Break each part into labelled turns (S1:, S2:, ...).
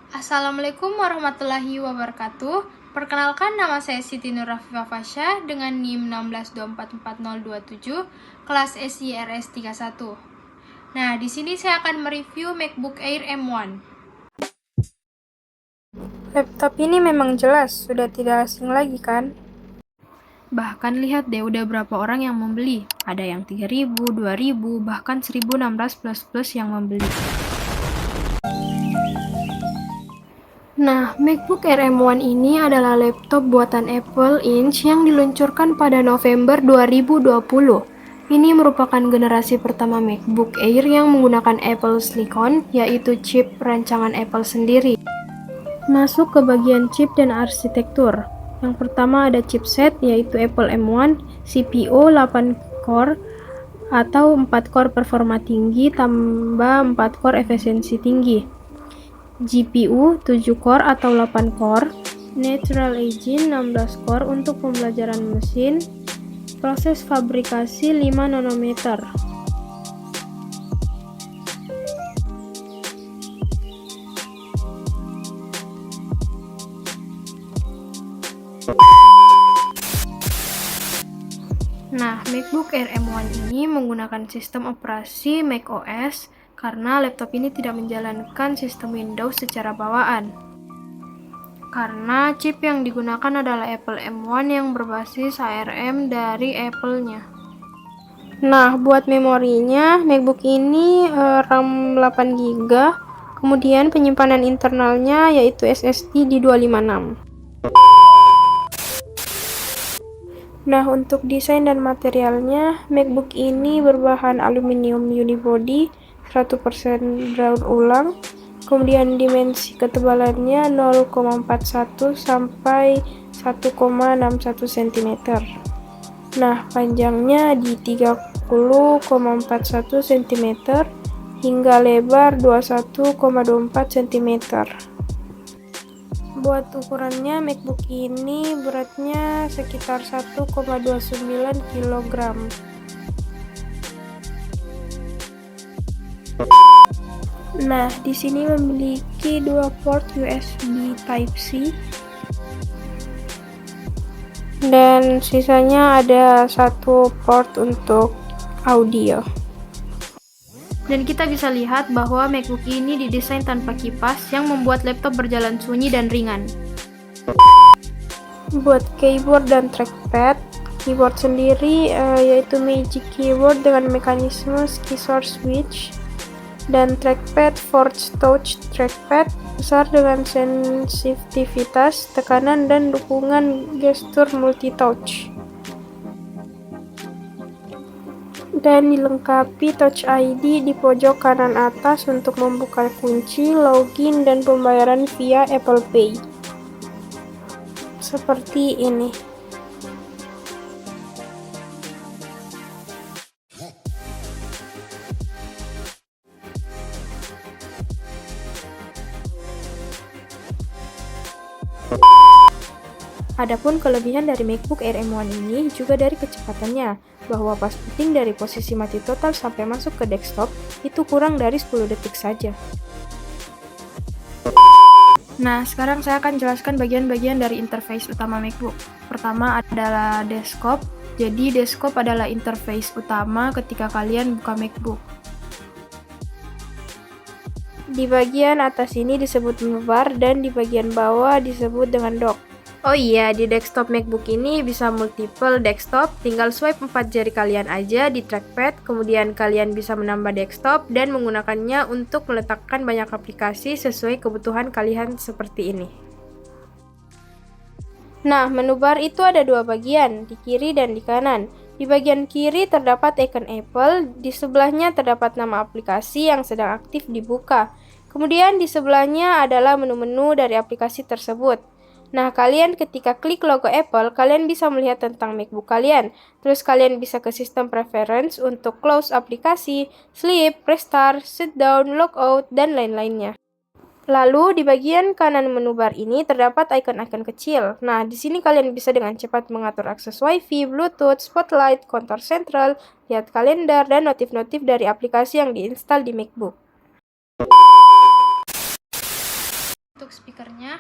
S1: Assalamualaikum warahmatullahi wabarakatuh. Perkenalkan, nama saya Siti Nur Rafifah Fasya dengan NIM 16244027, kelas SIRS 31. Nah, di sini saya akan mereview MacBook Air M1.
S2: Laptop ini memang jelas, sudah tidak asing lagi kan?
S1: Bahkan lihat deh udah berapa orang yang membeli. Ada yang 3.000, 2.000, bahkan 1.016 plus yang membeli.
S2: Nah, MacBook Air M1 ini adalah laptop buatan Apple Inc. yang diluncurkan pada November 2020. Ini merupakan generasi pertama MacBook Air yang menggunakan Apple Silicon, yaitu chip rancangan Apple sendiri. Masuk ke bagian chip dan arsitektur. Yang pertama ada chipset, yaitu Apple M1, CPU 8 core atau 4 core performa tinggi tambah 4 core efisiensi tinggi. GPU 7 core atau 8 core, Natural Engine 16 core untuk pembelajaran mesin, proses fabrikasi 5 nanometer. Nah, MacBook Air M1 ini menggunakan sistem operasi macOS karena laptop ini tidak menjalankan sistem Windows secara bawaan. Karena chip yang digunakan adalah Apple M1 yang berbasis ARM dari Apple-nya. Nah, buat memorinya, MacBook ini RAM 8GB, kemudian penyimpanan internalnya yaitu SSD di 256. Nah, untuk desain dan materialnya, MacBook ini berbahan aluminium unibody 100% daur ulang. Kemudian dimensi ketebalannya 0,41 sampai 1,61 cm. Nah, panjangnya di 30,41 cm hingga lebar 21,24 cm. Buat ukurannya, MacBook ini beratnya sekitar 1,29 kg. Nah, di sini memiliki dua port USB Type-C dan sisanya ada satu port untuk audio.
S1: Dan kita bisa lihat bahwa MacBook ini didesain tanpa kipas yang membuat laptop berjalan sunyi dan ringan.
S2: Buat keyboard dan trackpad, keyboard sendiri yaitu Magic Keyboard dengan mekanisme scissor switch, dan trackpad Force Touch trackpad besar dengan sensitivitas tekanan dan dukungan gestur multi-touch. Dan dilengkapi Touch ID di pojok kanan atas untuk membuka kunci, login, dan pembayaran via Apple Pay. Seperti ini. Adapun kelebihan dari MacBook Air M1 ini juga dari kecepatannya, bahwa pas booting dari posisi mati total sampai masuk ke desktop itu kurang dari 10 detik saja.
S1: Nah, sekarang saya akan jelaskan bagian-bagian dari interface utama MacBook. Pertama adalah desktop. Jadi, desktop adalah interface utama ketika kalian buka MacBook.
S2: Di bagian atas ini disebut menu bar dan di bagian bawah disebut dengan dock.
S1: Oh iya, di desktop MacBook ini bisa multiple desktop, tinggal swipe 4 jari kalian aja di trackpad, kemudian kalian bisa menambah desktop dan menggunakannya untuk meletakkan banyak aplikasi sesuai kebutuhan kalian seperti ini.
S2: Nah, menu bar itu ada dua bagian, di kiri dan di kanan. Di bagian kiri terdapat icon Apple, di sebelahnya terdapat nama aplikasi yang sedang aktif dibuka. Kemudian di sebelahnya adalah menu-menu dari aplikasi tersebut. Nah, kalian ketika klik logo Apple, kalian bisa melihat tentang MacBook kalian. Terus kalian bisa ke sistem preference untuk close aplikasi, sleep, restart, shutdown, logout, dan lain-lainnya. Lalu di bagian kanan menu bar ini terdapat icon-icon kecil. Nah, di sini kalian bisa dengan cepat mengatur akses WiFi, Bluetooth, Spotlight, kontor sentral, lihat kalender, dan notif-notif dari aplikasi yang diinstal di MacBook.
S1: speakernya.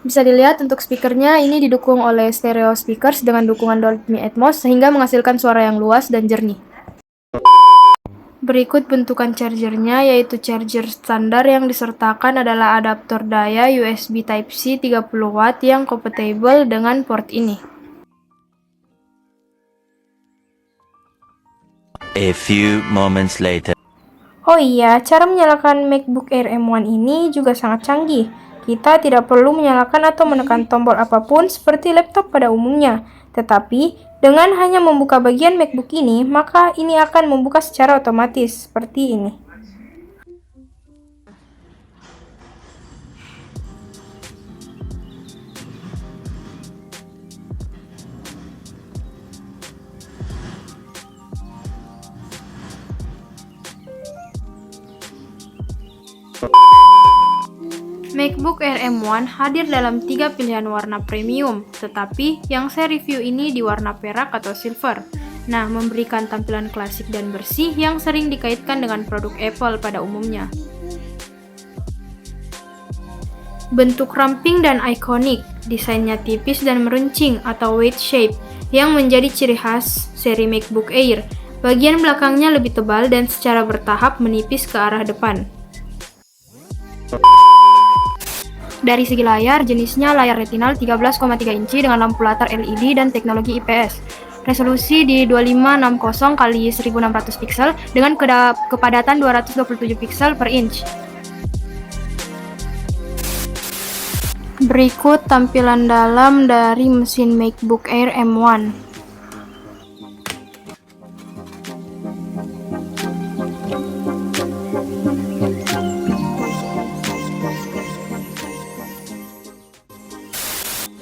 S2: Bisa dilihat untuk speakernya ini didukung oleh stereo speakers dengan dukungan Dolby Atmos sehingga menghasilkan suara yang luas dan jernih. Berikut bentukan chargernya, yaitu charger standar yang disertakan adalah adaptor daya USB Type-C 30W yang kompatibel dengan port ini.
S3: A few moments later.
S2: Oh iya, cara menyalakan MacBook Air M1 ini juga sangat canggih. Kita tidak perlu menyalakan atau menekan tombol apapun seperti laptop pada umumnya. Tetapi, dengan hanya membuka bagian MacBook ini, maka ini akan membuka secara otomatis, seperti ini. MacBook Air M1 hadir dalam 3 pilihan warna premium, tetapi yang saya review ini di warna perak atau silver. Nah, memberikan tampilan klasik dan bersih yang sering dikaitkan dengan produk Apple pada umumnya. Bentuk ramping dan ikonik, desainnya tipis dan meruncing atau weight shape, yang menjadi ciri khas seri MacBook Air. Bagian belakangnya lebih tebal dan secara bertahap menipis ke arah depan. Dari segi layar, jenisnya layar retinal 13,3 inci dengan lampu latar LED dan teknologi IPS. Resolusi di 2560 x 1600 pixel dengan kepadatan 227 pixel per inch. Berikut tampilan dalam dari mesin MacBook Air M1.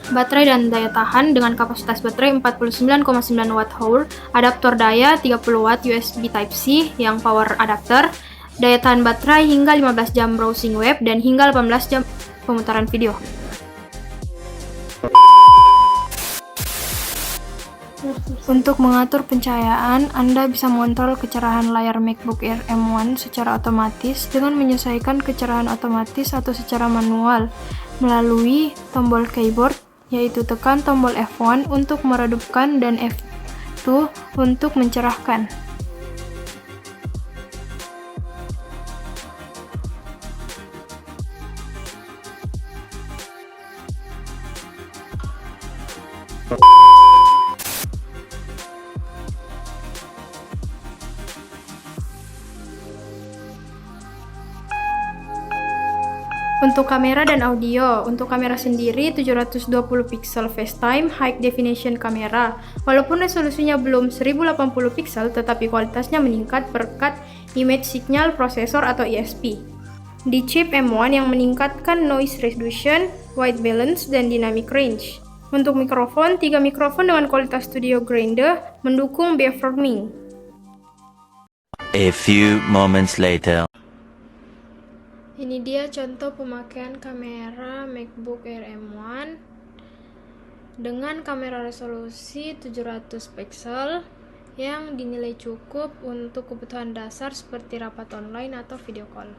S2: Baterai dan daya tahan dengan kapasitas baterai 49,9 Wh, adaptor daya 30W USB Type-C yang power adapter, daya tahan baterai hingga 15 jam browsing web dan hingga 18 jam pemutaran video. Untuk mengatur pencahayaan, Anda bisa mengontrol kecerahan layar MacBook Air M1 secara otomatis dengan menyesuaikan kecerahan otomatis atau secara manual melalui tombol keyboard, yaitu tekan tombol F1 untuk meredupkan dan F2 untuk mencerahkan. Untuk kamera dan audio, untuk kamera sendiri 720 pixel FaceTime High Definition kamera. Walaupun resolusinya belum 1080 pixel, tetapi kualitasnya meningkat berkat Image Signal Processor atau ISP. Di chip M1 yang meningkatkan noise reduction, white balance, dan dynamic range. Untuk mikrofon, 3 mikrofon dengan kualitas studio grade mendukung beamforming.
S3: A few moments later.
S1: Ini dia contoh pemakaian kamera MacBook Air M1 dengan kamera resolusi 700 pixel yang dinilai cukup untuk kebutuhan dasar seperti rapat online atau video call.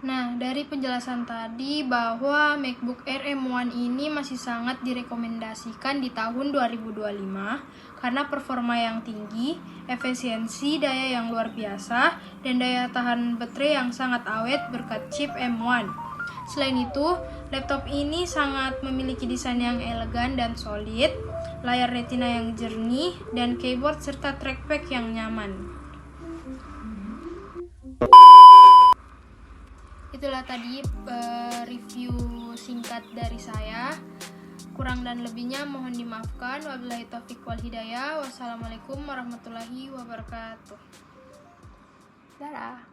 S1: Nah, dari penjelasan tadi bahwa MacBook Air M1 ini masih sangat direkomendasikan di tahun 2025 karena performa yang tinggi, efisiensi daya yang luar biasa, dan daya tahan baterai yang sangat awet berkat chip M1. Selain itu, laptop ini sangat memiliki desain yang elegan dan solid, layar retina yang jernih, dan keyboard serta trackpad yang nyaman. Itulah tadi review singkat dari saya. Kurang dan lebihnya mohon dimaafkan. Wabillahi taufiq wal hidayah. Wassalamualaikum warahmatullahi wabarakatuh. Dadah.